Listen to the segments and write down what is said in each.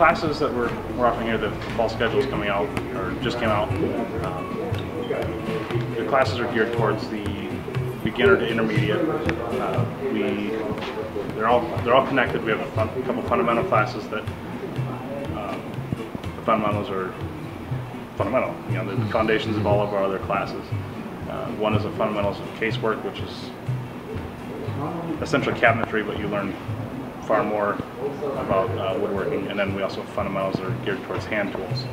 classes that we're offering here, the fall schedule is coming out, or just came out. The classes are geared towards the beginner to intermediate. They're all connected. We have a couple fundamental classes that the fundamentals are fundamental. You know, the foundations of all of our other classes. One is the fundamentals of casework, which is essentially cabinetry, but you learn far more about woodworking. And then we also have fundamentals that are geared towards hand tools.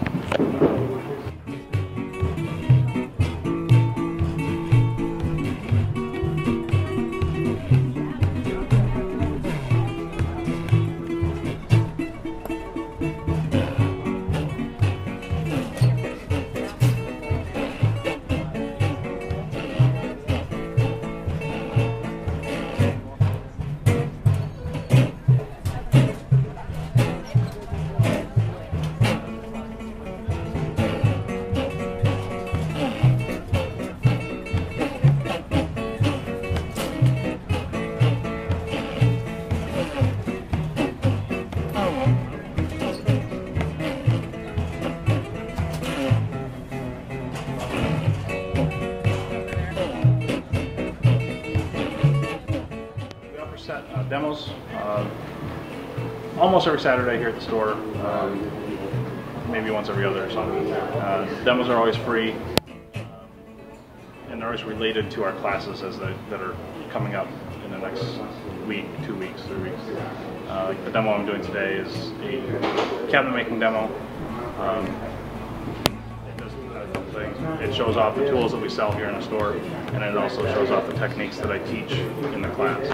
Demos almost every Saturday here at the store, maybe once every other or something. Demos are always free, and they're always related to our classes that are coming up in the next week, 2 weeks, 3 weeks. Like the demo I'm doing today is a cabinet making demo. It does a couple things. It shows off the tools that we sell here in the store, and it also shows off the techniques that I teach in the class.